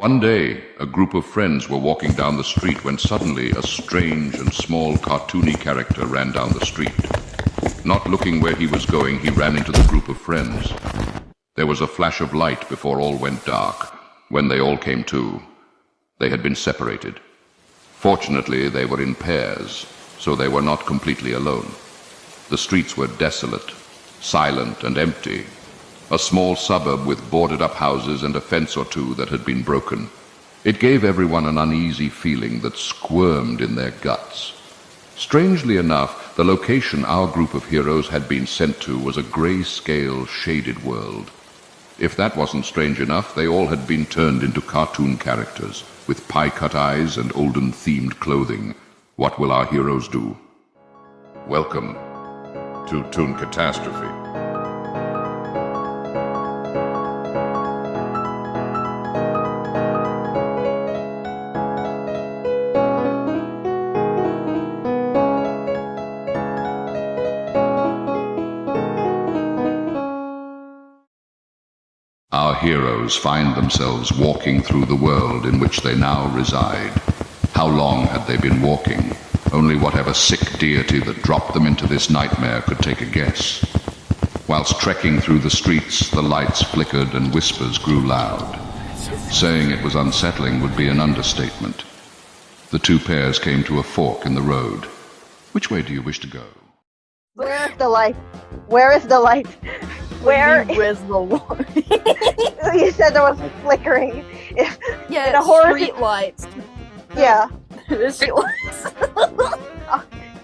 One day, a group of friends were walking down the street when suddenly a strange and small cartoony character ran down the street. Not looking where he was going, he ran into the group of friends. There was a flash of light before all went dark. When they all came to, they had been separated. Fortunately, they were in pairs, so they were not completely alone. The streets were desolate, silent and empty. A small suburb with boarded-up houses and a fence or two that had been broken. It gave everyone an uneasy feeling that squirmed in their guts. Strangely enough, the location our group of heroes had been sent to was a gray-scale, shaded world. If that wasn't strange enough, they all had been turned into cartoon characters, with pie-cut eyes and olden-themed clothing. What will our heroes do? Welcome to Toon Catastrophe. Our heroes find themselves walking through the world in which they now reside. How long had they been walking? Only whatever sick deity that dropped them into this nightmare could take a guess. Whilst trekking through the streets, the lights flickered and whispers grew loud. Saying it was unsettling would be an understatement. The two pairs came to a fork in the road. Which way do you wish to go? Where is the light? Where is the light? Where's the light? You said there was flickering. Yeah, the horror street lights. Yeah. The street lights.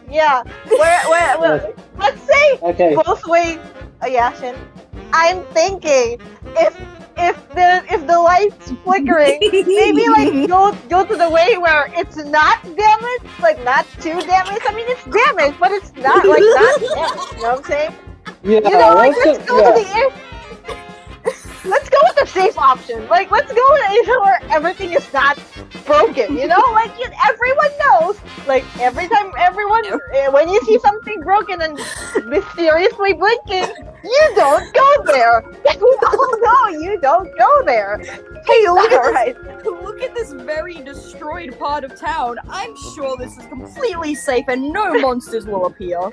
Yeah. Where let's say both ways. Yeah, Shin. I'm thinking if the light's flickering, maybe like go to the way where it's not damaged, like not too damaged. I mean, it's damaged, but it's not like not damaged. You know what I'm saying? Yeah, you know, like let's go to the air. Let's go with the safe option. Like, let's go with where everything is not broken. You know, like everyone knows. Like every time, when you see something broken and mysteriously blinking, you don't go there. Oh no, you don't go there. Hey, Right. Look at this very destroyed part of town. I'm sure this is completely safe and no monsters will appear.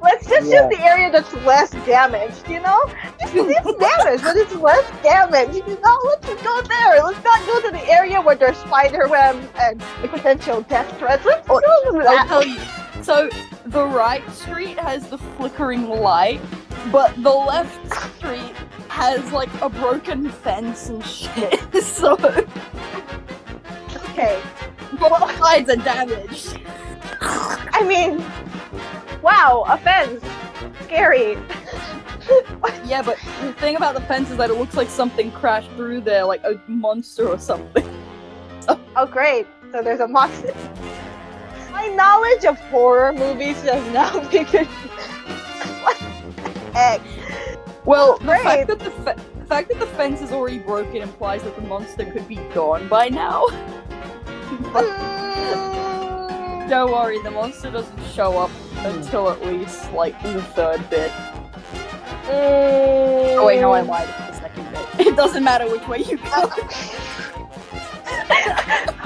Let's just choose the area that's less damaged, you know? It's damaged, but it's less damaged. You know, let's go there. Let's not go to the area where there's spider webs and potential death threats. Let's go to that. I'll tell you. So, the right street has the flickering light, but the left street has, like, a broken fence and shit, so... Okay. Both sides are damaged. I mean... Wow, a fence. Scary. Yeah, but the thing about the fence is that it looks like something crashed through there, like a monster or something. Oh, great. So there's a monster. My knowledge of horror movies has now become... What the heck? Well, the fact that the fence is already broken implies that the monster could be gone by now. Don't worry, the monster doesn't show up until at least, like, the third bit. Oh wait, no, I lied. It's the second bit. It doesn't matter which way you go.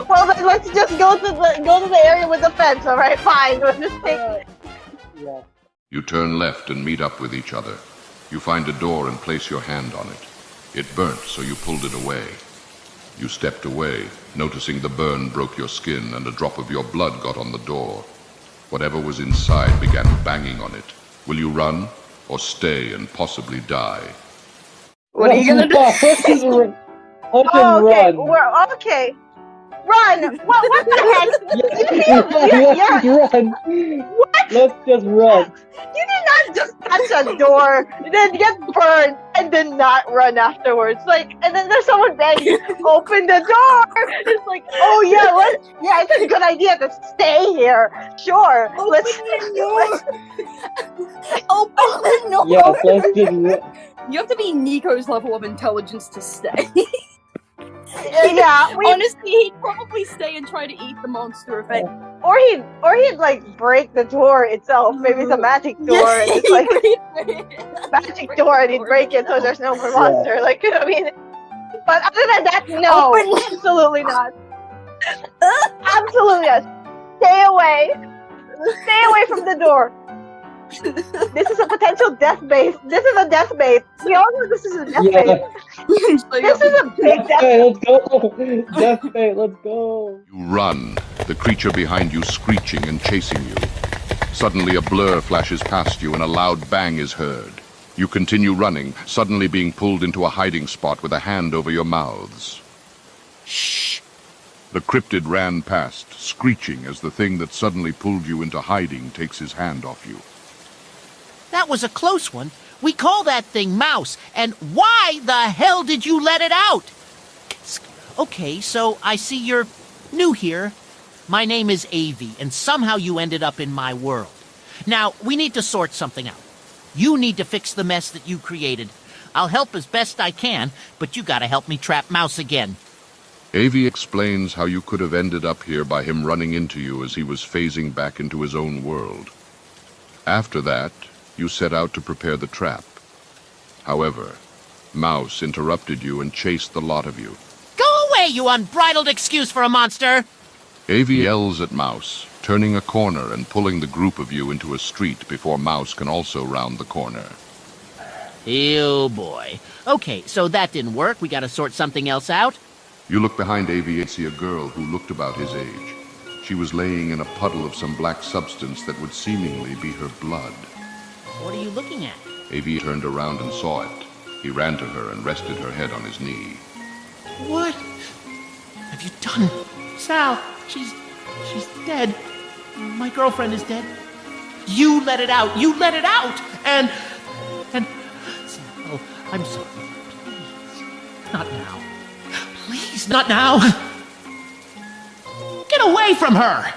Well, then let's just go to the area with the fence. All right, fine. We'll just take. Yeah. You turn left and meet up with each other. You find a door and place your hand on it. It burnt, so you pulled it away. You stepped away, noticing the burn broke your skin and a drop of your blood got on the door. Whatever was inside began banging on it. Will you run, or stay and possibly die? What are you gonna do? Okay, we're okay. Run! What the heck? Run! What? Let's just run. You did not just touch a door, then get burned, and then not run afterwards. Like, and then there's someone banging, open the door! It's like, oh yeah, it's a good idea to stay here. Sure, let's open the door! Yes, let's just run. You have to be Nico's level of intelligence to stay. Yeah, honestly, he'd probably stay and try to eat the monster if it. Or he'd like break the door itself. Maybe it's a magic door. And it's like magic door, and he'd break it so there's no more monster. Like, I mean, But other than that, no, absolutely not. Absolutely not. Stay away. Stay away from the door. This is a potential death base. This is a death base. We all know this is a death base. This is a big death base. Let's go. Death bait, let's go. You run, the creature behind you screeching and chasing you. Suddenly a blur flashes past you and a loud bang is heard. You continue running, suddenly being pulled into a hiding spot with a hand over your mouths. Shh! The cryptid ran past, screeching as the thing that suddenly pulled you into hiding takes his hand off you. That was a close one. We call that thing Mouse, and why the hell did you let it out? Okay, so I see you're new here. My name is Avi, and somehow you ended up in my world. Now, we need to sort something out. You need to fix the mess that you created. I'll help as best I can, but you gotta help me trap Mouse again. Avi explains how you could have ended up here by him running into you as he was phasing back into his own world. After that, you set out to prepare the trap. However, Mouse interrupted you and chased the lot of you. Go away, you unbridled excuse for a monster! Avi yells at Mouse, turning a corner and pulling the group of you into a street before Mouse can also round the corner. Oh boy. Okay, so that didn't work. We gotta sort something else out. You look behind Avi and see a girl who looked about his age. She was laying in a puddle of some black substance that would seemingly be her blood. What are you looking at? Avi turned around and saw it. He ran to her and rested her head on his knee. What have you done? Sal, she's dead. My girlfriend is dead. You let it out. You let it out. And Sal, I'm sorry. Please, not now. Please, not now. Get away from her.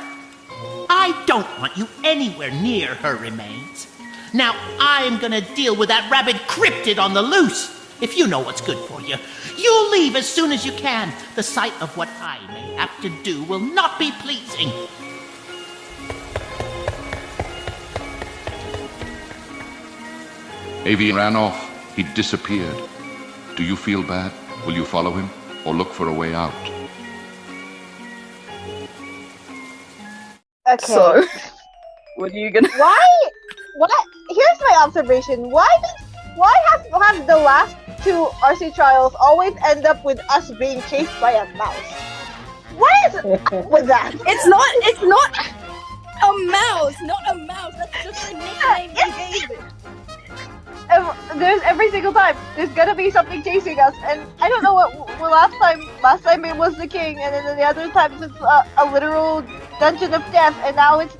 I don't want you anywhere near her remains. Now, I'm gonna deal with that rabid cryptid on the loose. If you know what's good for you, you leave as soon as you can. The sight of what I may have to do will not be pleasing. Avi ran off. He disappeared. Do you feel bad? Will you follow him or look for a way out? Okay. So, what are you gonna... Why? What? Here's my observation. Why have the last two RC trials always end up with us being chased by a mouse? What is with that? It's not a mouse, not a mouse. That's just a nickname you gave it. There's every single time there's gonna be something chasing us, and I don't know what last time it was the king, and then the other times it's a literal dungeon of death, and now it's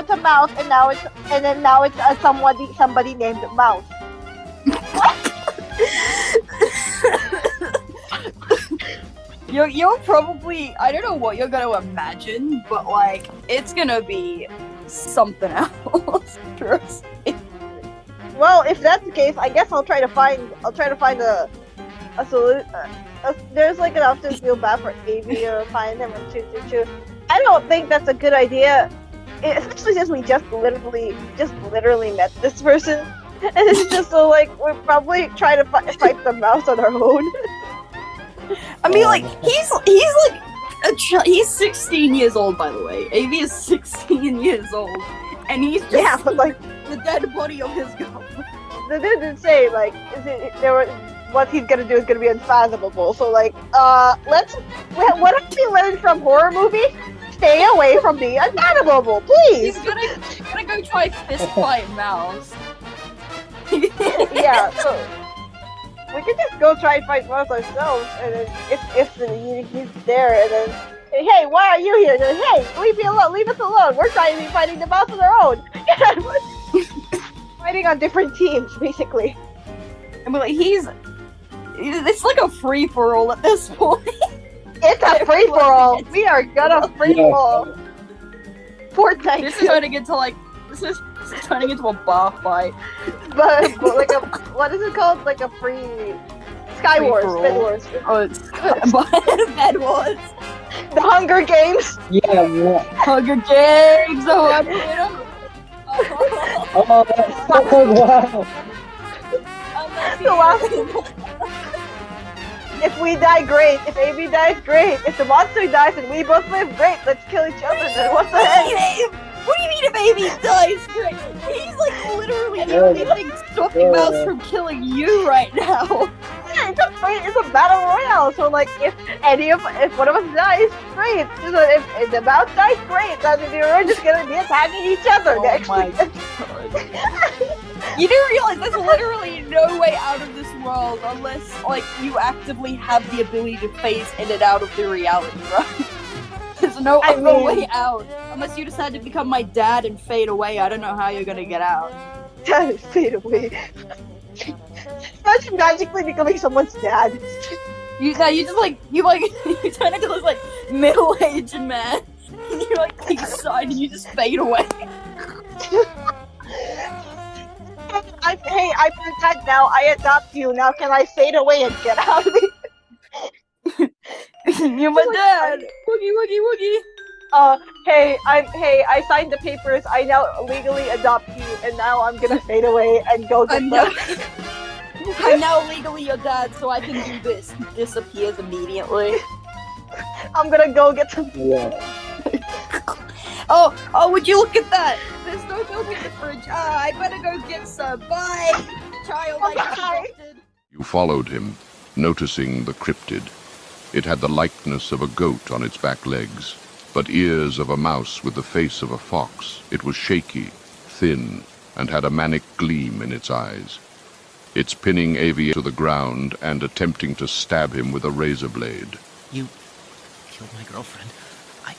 a mouse, and now it's somebody named Mouse. You're probably, I don't know what you're gonna imagine, but like it's gonna be something else. Trust me. Well, if that's the case, I guess I'll try to find a solution. There's like an option to feel bad for Avi or find him and choo. I don't think that's a good idea, especially since we just literally met this person, and it's just so like we're probably trying to fight the mouse on our own. I mean, like he's like he's 16 years old, by the way. Avi is 16 years old, and he's just but like the dead body of his girlfriend. The dude didn't say like what he's gonna do is gonna be unfathomable. So like what have we learned from horror movies? Stay away from the unfathomable, please. He's gonna go try fist fight mouse. Yeah, so we can just go try and fight mouse ourselves, and then if he's there, and then hey, why are you here? Then, hey, leave us alone. We're trying to be fighting the mouse on our own. Fighting on different teams, basically. I mean, like it's like a free for all at this point. It's a free for all. We are gonna free for all. Fortnite. This is turning into a bar fight. But like what is it called? Like a free Sky Wars, Bed Wars. Oh, it's Bed Wars. The Hunger Games. Yeah, what? Hunger Games. Oh, that's so wow. The last If we die, great. If Avi dies, great. If the monster dies and we both live, great. Let's kill each other then. What the heck? What do you mean if Avi dies? Great. He's like literally the only thing stopping Mouse from killing you right now. Yeah, it's a battle royale. So like, if one of us dies, great. So if the mouse dies, great. Then we're just gonna be attacking each other next my week. You do realize there's literally no way out of this world unless, like, you actively have the ability to phase in and out of the reality, right? There's no other way out. Unless you decide to become my dad and fade away, I don't know how you're gonna get out. Dad and fade away. Imagine magically becoming someone's dad. You turn into this, like, middle-aged man. And you're like, take a side and you just fade away. I'm your dad now. I adopt you. Now can I fade away and get out of it? You're my dad. Woogie, woogie, woogie. I signed the papers. I now legally adopt you, and now I'm gonna fade away and go get I'm now legally your dad, so I can do this. He disappears immediately. I'm gonna go get some. Yeah. Oh, would you look at that? There's no milk in the fridge. I better go get some. Bye, child. You followed him, noticing the cryptid. It had the likeness of a goat on its back legs, but ears of a mouse with the face of a fox. It was shaky, thin, and had a manic gleam in its eyes. It's pinning Avi to the ground and attempting to stab him with a razor blade. You killed my girlfriend. I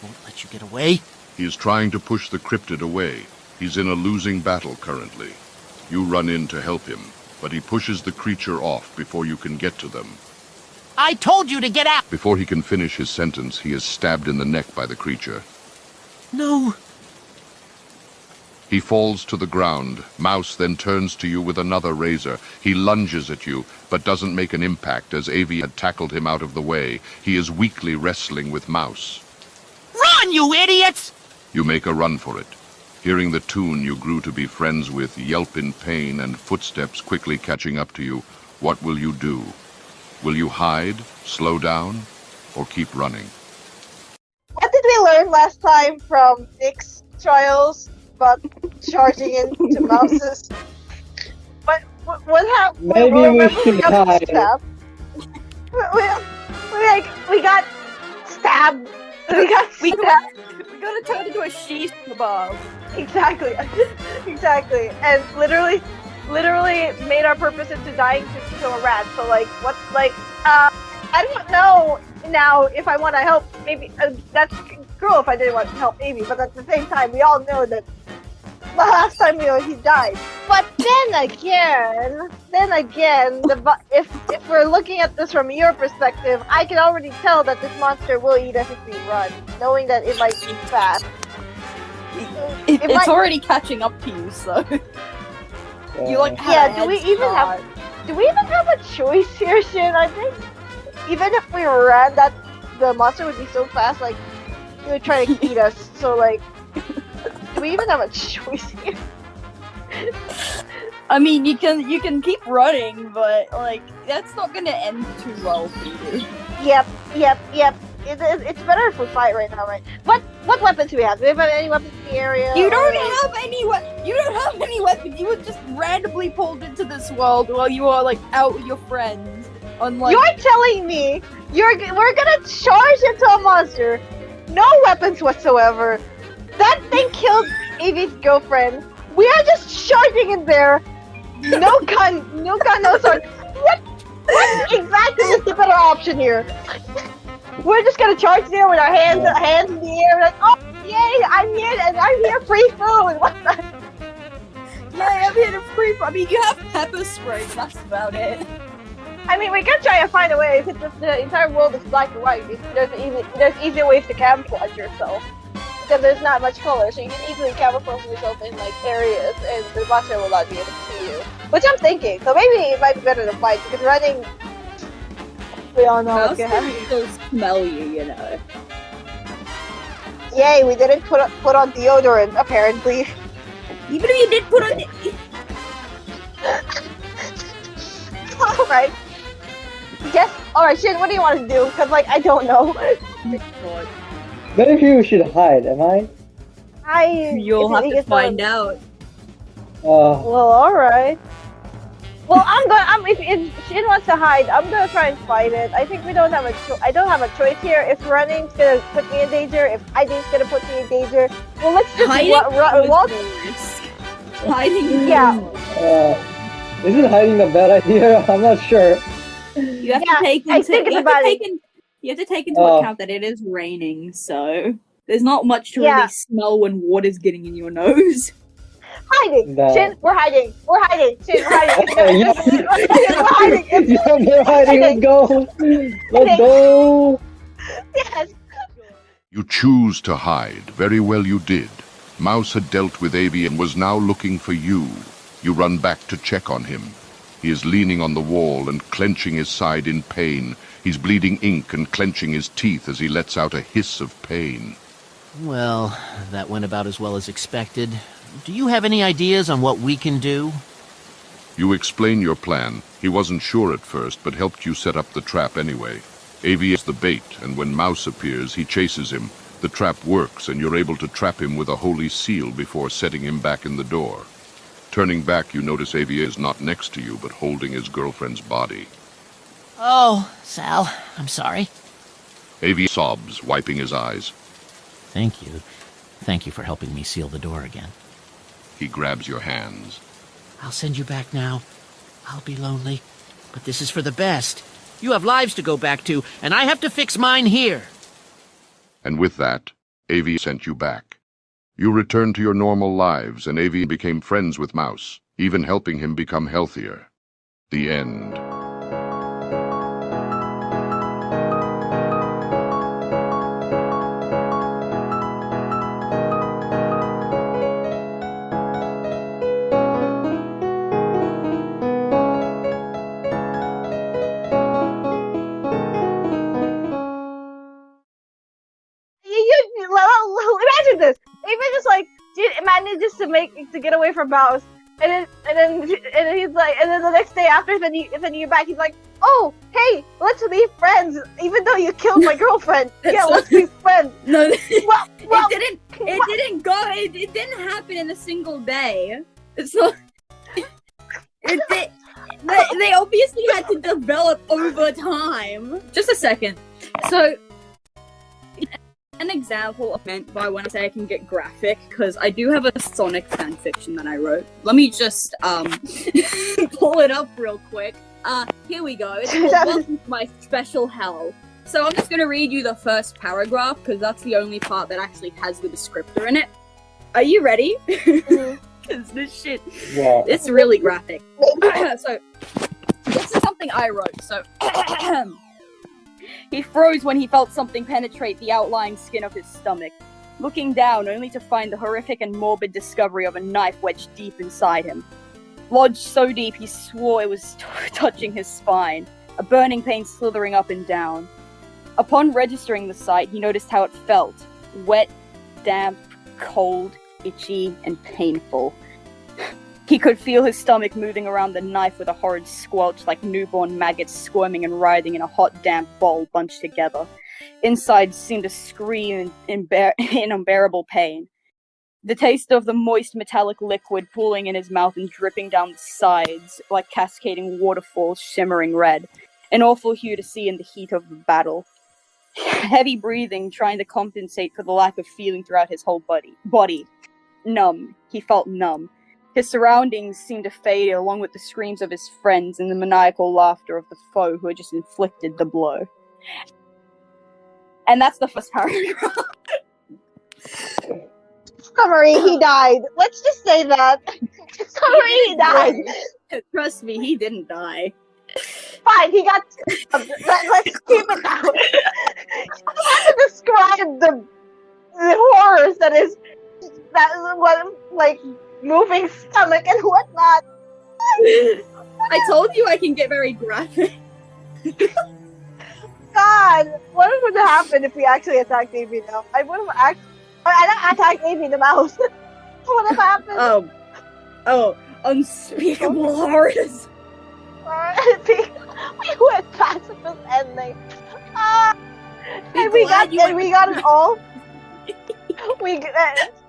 won't let you get away. He is trying to push the cryptid away. He's in a losing battle currently. You run in to help him, but he pushes the creature off before you can get to them. I told you to get out! Before he can finish his sentence, he is stabbed in the neck by the creature. No. He falls to the ground. Mouse then turns to you with another razor. He lunges at you, but doesn't make an impact as Avi had tackled him out of the way. He is weakly wrestling with Mouse. Run, you idiots! You make a run for it. Hearing the tune you grew to be friends with yelp in pain and footsteps quickly catching up to you, what will you do? Will you hide, slow down, or keep running? What did we learn last time from Nick's trials about charging into mouses? What happened? Maybe we should hide. We got stabbed. We got gonna turn into a sheath kebab. Exactly. And literally made our purpose into dying to kill a rat. So I don't know now if I want to help. Maybe that's cruel if I didn't want to help Amy, but at the same time, we all know that the last time he died. But then again, if we're looking at this from your perspective, I can already tell that this monster will eat us if we run, knowing that it might be fast. It's already catching up to you, so. You like do we even have a choice here, Shin? I think even if we ran, that the monster would be so fast, like he would try to eat us. So do we even have a choice here? I mean, you can keep running, but like that's not gonna end too well for you. Yep. It's better if we fight right now, right? What weapons do we have? Do we have any weapons in the area? You don't have any weapons. You were just randomly pulled into this world while you are like out with your friends. You're telling me we're gonna charge into a monster, no weapons whatsoever. That thing killed Avi's girlfriend. We are just charging in there. No gun, no sword. What exactly is the better option here? We're just gonna charge there with our hands in the air, like, oh yay, I'm here and I'm here free food. What's that? Yay, I'm here to free food. I mean, you have pepper spray. That's about it. I mean, we can try and find a way. If the entire world is black and white, there's easier ways to camouflage yourself. Because there's not much color, so you can easily camouflage yourself in like areas, and the monster will not be able to see you. Which I'm thinking. So maybe it might be better to fight, because running, we all know what's gonna happen. They'll smell you know. Yay, we didn't put on deodorant, apparently. Even if you did put on Alright. Yes. Alright, Shin, what do you want to do? Because, like, I don't know. God. Maybe you should hide, am I? You'll have to find out. Well, alright. Well, if Shin wants to hide, I'm gonna try and fight it. I think we don't have I don't have a choice here. If running's gonna put me in danger, if hiding's gonna put me in danger, well, let's just walk. Hiding. Yeah. Isn't hiding a bad idea? I'm not sure. You have to take into account that it is raining, so there's not much to really smell when water's getting in your nose. Hiding! No. Shin, we're hiding! We're hiding! Shin, we're hiding! We're hiding! We're hiding! Let's go! Let's go! Yes! You choose to hide. Very well you did. Mouse had dealt with Avi and was now looking for you. You run back to check on him. He is leaning on the wall and clenching his side in pain. He's bleeding ink and clenching his teeth as he lets out a hiss of pain. Well, that went about as well as expected. Do you have any ideas on what we can do? You explain your plan. He wasn't sure at first, but helped you set up the trap anyway. Avi is the bait, and when Mouse appears, he chases him. The trap works, and you're able to trap him with a holy seal before setting him back in the door. Turning back, you notice Avi is not next to you, but holding his girlfriend's body. Oh, Sal, I'm sorry. Avi sobs, wiping his eyes. Thank you. Thank you for helping me seal the door again. He grabs your hands. I'll send you back now. I'll be lonely, but this is for the best. You have lives to go back to, and I have to fix mine here. And with that, Avi sent you back. You returned to your normal lives, and Avi became friends with Mouse, even helping him become healthier. The end. Imagine this. Even just like manages to get away from Mouse, and then he's like, and then the next day after sending you back, he's like, oh hey, let's be friends. Even though you killed my girlfriend, yeah, let's be friends. No, well, it didn't happen in a single day. It's not. They obviously had to develop over time. Just a second. So. An example of meant by when I say I can get graphic, because I do have a Sonic fanfiction that I wrote. Let me just pull it up real quick. Here we go. It's called Welcome to My Special Hell. So I'm just gonna read you the first paragraph, because that's the only part that actually has the descriptor in it. Are you ready? Because this shit, it's really graphic. So this is something I wrote. So. He froze when he felt something penetrate the outlying skin of his stomach, looking down only to find the horrific and morbid discovery of a knife wedged deep inside him. Lodged so deep he swore it was touching his spine, a burning pain slithering up and down. Upon registering the sight, he noticed how it felt, wet, damp, cold, itchy, and painful. He could feel his stomach moving around the knife with a horrid squelch like newborn maggots squirming and writhing in a hot, damp ball bunched together. Insides seemed to scream in unbearable pain. The taste of the moist metallic liquid pooling in his mouth and dripping down the sides like cascading waterfalls shimmering red. An awful hue to see in the heat of the battle. Heavy breathing trying to compensate for the lack of feeling throughout his whole body. Numb. He felt numb. His surroundings seemed to fade along with the screams of his friends and the maniacal laughter of the foe who had just inflicted the blow. And that's the first paragraph. Summary, he died. Let's just say that. Summary, he died. Trust me, he didn't die. Fine, he got... Let's keep it down. You have to describe the horrors that is what, like... moving stomach and whatnot. I told you I can get very graphic. God, what would happen if we actually attacked Avi now? I would have I attacked Avi the mouse. What would have happened? Oh, unspeakable horrors. We went pacifist ending. And we got it all.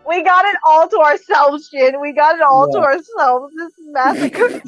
We got it all to ourselves, Shin. We got it all to ourselves. This massacre.